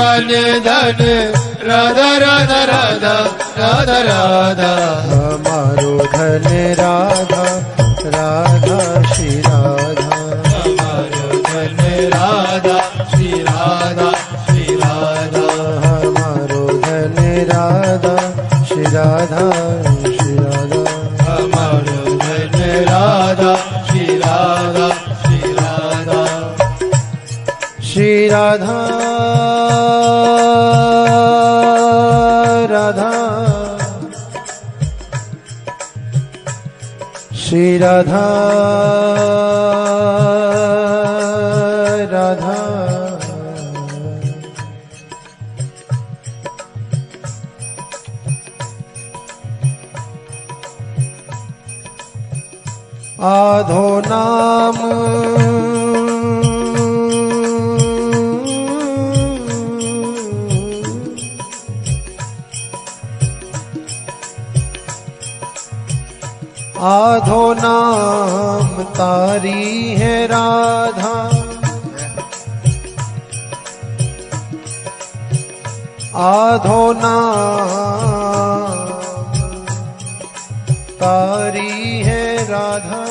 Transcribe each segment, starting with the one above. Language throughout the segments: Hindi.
जीवन धन राधा राधा राधा राधा राधा हमारो धन राधा राधा श्री राधा हमारो धन राधा श्री राधा श्री राधा हमारो धन राधा श्री राधा श्री राधा हमारो धन राधा श्री राधा श्री राधा श्री राधा राधा श्री राधा राधा आधो नाम आधो नाम तारी है राधा आधो नाम तारी है राधा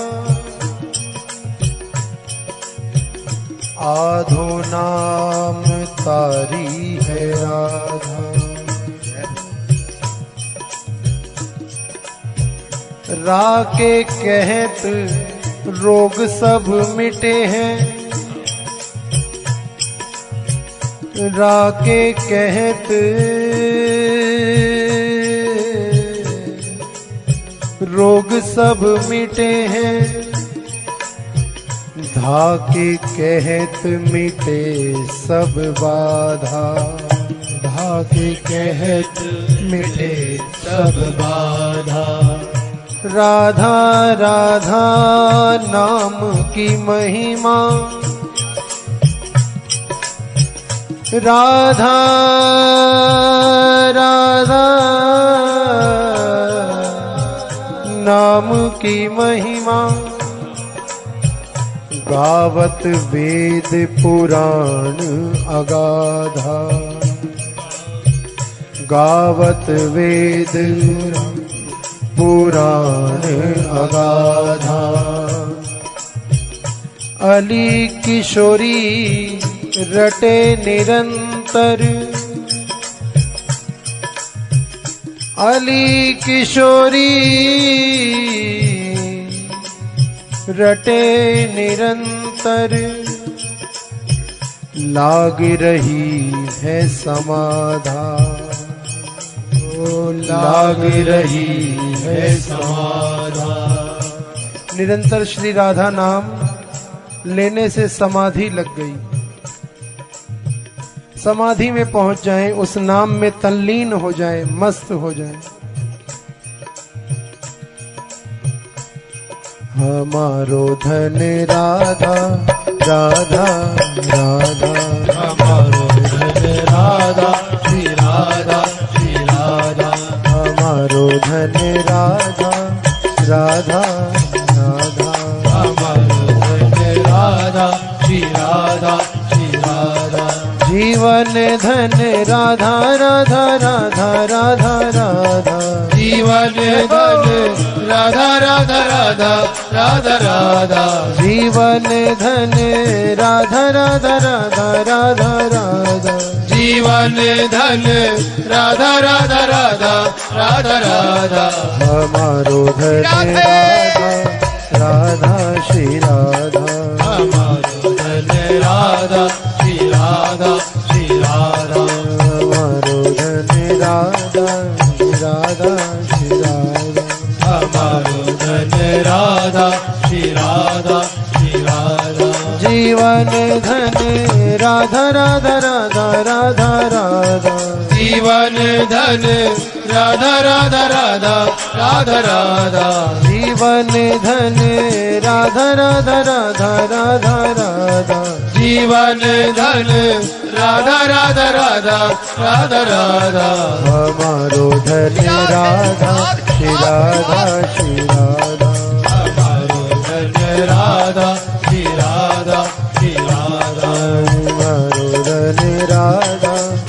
आधो नाम तारी है राधा राके कहत रोग सब मिटे हैं राके कहत रोग सब मिटे हैं धाके कहत मिटे सब बाधा धाके कहत मिटे सब बाधा राधा राधा नाम की महिमा राधा राधा नाम की महिमा गावत वेद पुराण अगाधा गावत वेद पुराण अगाधा अली किशोरी रटे निरंतर अली किशोरी रटे निरंतर लाग रही है समाधा लाग रही है समाधा निरंतर श्री राधा नाम लेने से समाधि लग गई समाधि में पहुंच जाएं उस नाम में तल्लीन हो जाएं मस्त हो जाएं हमारो धन राधा राधा राधा हमारो धन राधा श्री राधा श्री राधा हमारो धन राधा राधा राधा हमारो धन राधा श्री राधा श्री राधा जीवन धन राधा राधा राधा राधा राधा जीवन धन राधा राधा राधा राधा राधा जीवन धन राधा राधा राधा राधा राधा जीवन धन राधा राधा राधा राधा राधा हमारो धन राधा राधा श्री राधा हमारो धन राधा श्री राधा श्री राधा हमारो धन राधा श्री राधा श्री राधा हमारो धन राधा श्री राधा श्री राधा जीवन धन राधा राधा राधा राधा राधा जीवन धन राधा राधा राधा राधा राधा जीवन धन राधा राधा राधा राधा राधा जीवन धन राधा राधा राधा राधा राधा हमारो धन राधा श्री राधा श्री राधा हमारो धन राधा श्री राधा श्री राधा हमारो धन राधा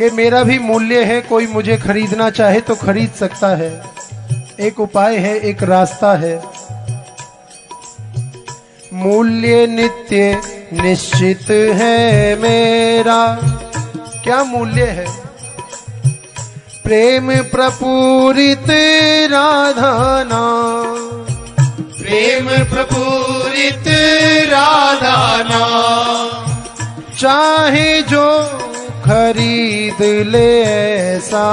कि मेरा भी मूल्य है, कोई मुझे खरीदना चाहे तो खरीद सकता है। एक उपाय है, एक रास्ता है। मूल्य नित्य निश्चित है मेरा। क्या मूल्य है? प्रेम प्रपूरित राधा नाम। प्रेम प्रपूरित राधा नाम। चाहे जो खरीद ले ऐसा,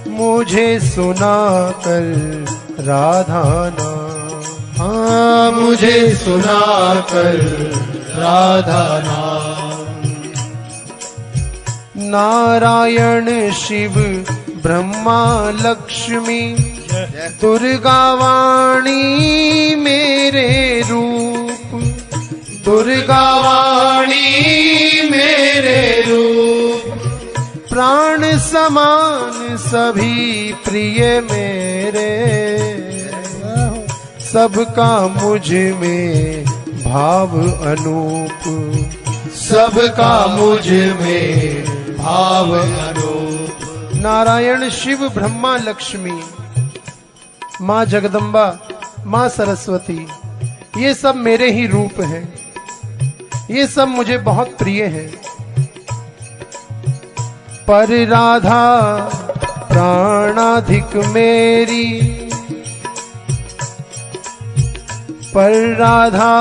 मुझे सुना कर राधा नाम। हाँ, मुझे सुना कर राधा नाम। नारायण शिव ब्रह्मा लक्ष्मी दुर्गा वाणी मेरे रूप। दुर्गा वाणी मेरे रूप। प्राण समान सभी प्रिय मेरे, सबका मुझ में भाव अनूप। सबका मुझ में भाव अनूप। नारायण शिव ब्रह्मा लक्ष्मी, माँ जगदम्बा, माँ सरस्वती, ये सब मेरे ही रूप हैं। ये सब मुझे बहुत प्रिय हैं। पर राधा प्राणाधिक मेरी, पर राधा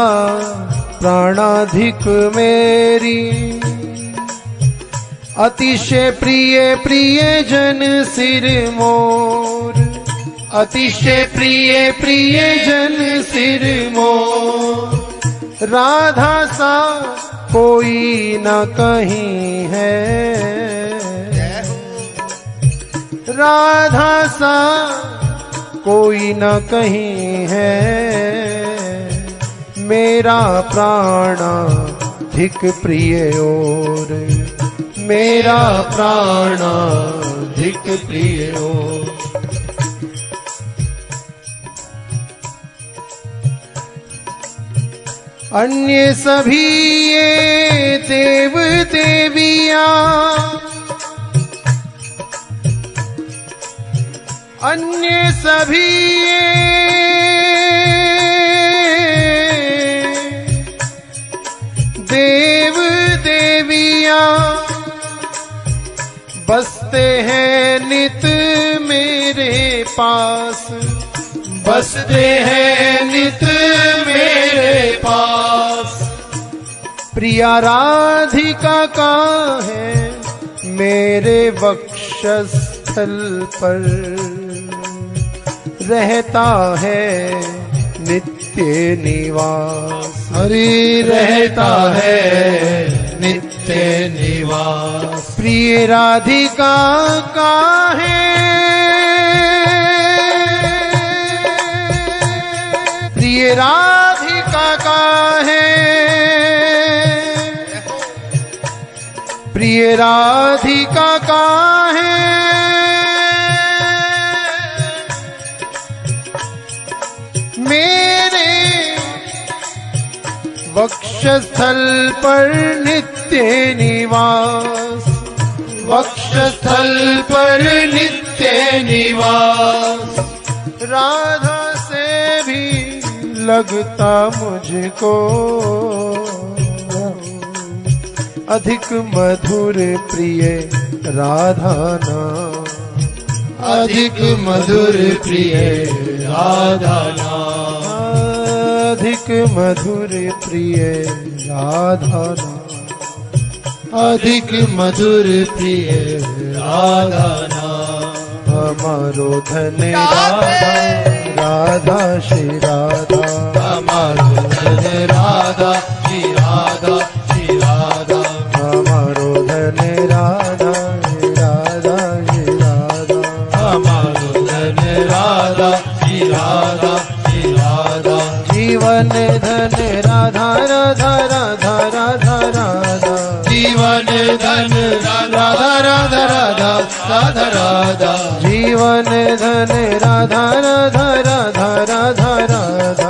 प्राणाधिक मेरी। अतिशय प्रिय प्रिय जन सिर मोर। अतिशय प्रिय प्रिय जन सिर मोर। राधा सा कोई न कहीं है, राधा सा कोई न कहीं है। मेरा प्राणाधिक प्रिय और, मेरा प्राणाधिक प्रिय और। अन्य सभी ये देव देवियां, अन्य सभी देव देवियां बसते हैं नित मेरे पास। बसते हैं नित मेरे पास। प्रिया राधिका का है मेरे वक्षस्थल पर, रहता है नित्य निवास। हरि रहता है नित्य निवास। प्रिय राधिका का है, प्रिय राधिका का है, प्रिय राधिका का है। मेरे वक्षस्थल पर नित्य निवास। वक्षस्थल पर नित्य निवास। राधा से भी लगता मुझको अधिक मधुर प्रिय राधा नाम। अधिक मधुर प्रिय राधा नाम। अधिक मधुर प्रिय राधा नाम। अधिक मधुर प्रिय राधा नाम। हमारो धन राधा, राधा श्री राधा। हमारो धन राधा श्री राधा श्री राधा। हमारो धन राधा, राधा श्री राधा। हमारो धन राधा श्री राधा श्री राधा। जीवन धन राधा राधा राधा राधा राधा। जीवन धन राधा राधा राधा राधा राधा। जीवन धन राधा राधा राधा राधा राधा।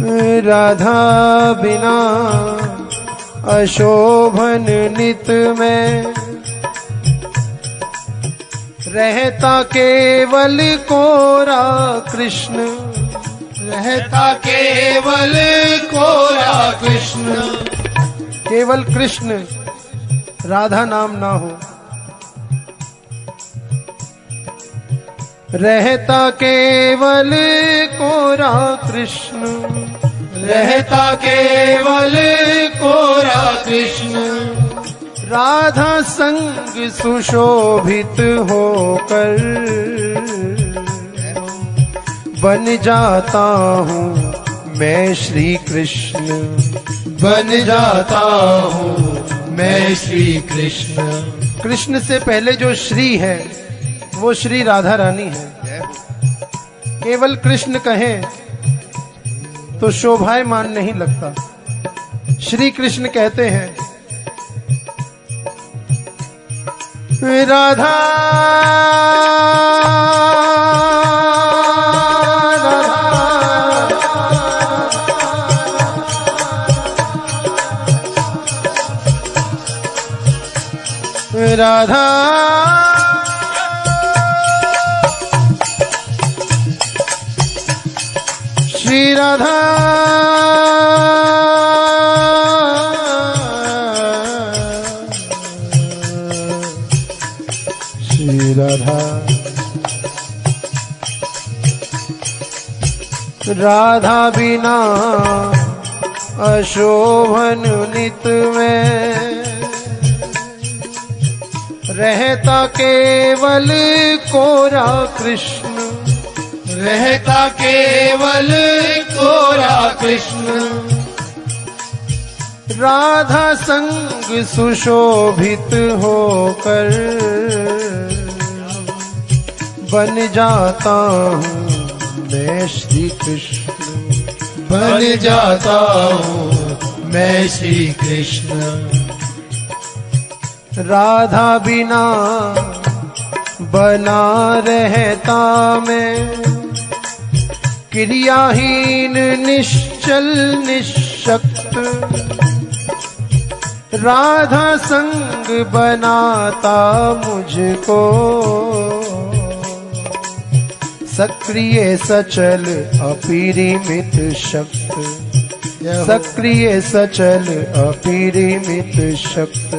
राधा बिना अशोभन नित में, रहता केवल कोरा कृष्ण, रहता केवल कोरा कृष्ण। केवल कृष्ण, राधा नाम ना हो। रहता केवल कोरा कृष्ण, रहता केवल कोरा कृष्ण। राधा संग सुशोभित होकर बन जाता हूँ मैं श्री कृष्ण, बन जाता हूँ मैं श्री कृष्ण। कृष्ण से पहले जो श्री है वो श्री राधा रानी है। केवल कृष्ण कहें तो शोभायमान नहीं लगता। श्री कृष्ण कहते हैं राधा राधा श्री राधा श्री राधा राधा बिना अशोभन नित में, रहता केवल कोरा कृष्ण, रहता केवल कोरा कृष्ण। राधा संग सुशोभित होकर बन जाता हूँ मैं श्री कृष्ण, बन जाता हूँ मैं श्री कृष्ण। राधा बिना बना रहता मैं, क्रियाहीन निश्चल निशक्त, राधा संग बनाता मुझको सक्रिय सचल अपरिमित शक्त, सक्रिय सचल अपरिमित शक्त।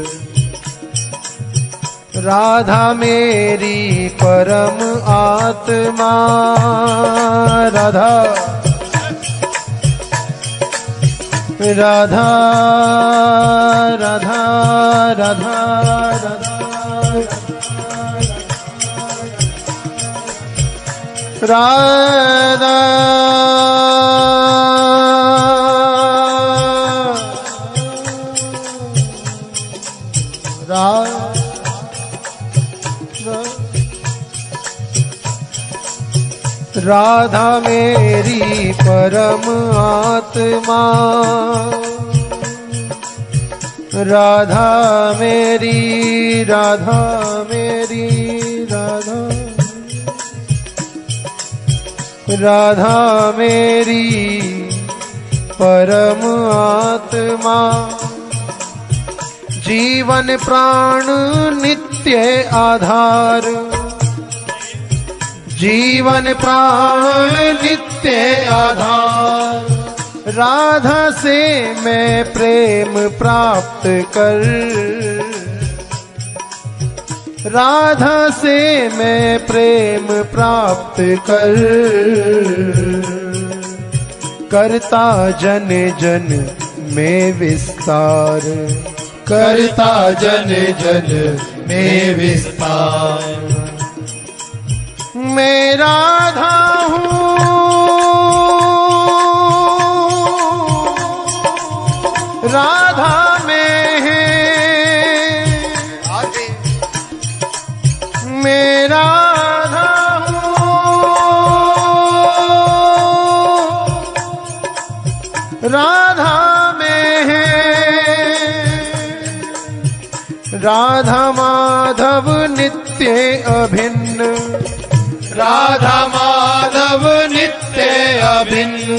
राधा मेरी परम आत्मा, राधा राधा राधा राधा राधा राधा राधा मेरी परम आत्मा, राधा मेरी राधा मेरी राधा राधा मेरी परम आत्मा। जीवन प्राण नित्य आधार, जीवन प्राण नित्य आधार। राधा से मैं प्रेम प्राप्त कर, राधा से मैं प्रेम प्राप्त कर, करता जन जन में विस्तार, करता जन जन में विस्तार। मैं राधा हूँ, राधा में है, मैं राधा हूँ, राधा में है। राधा माधव नित्य अभिन्न, राधा माधव नित्य अभिन्न।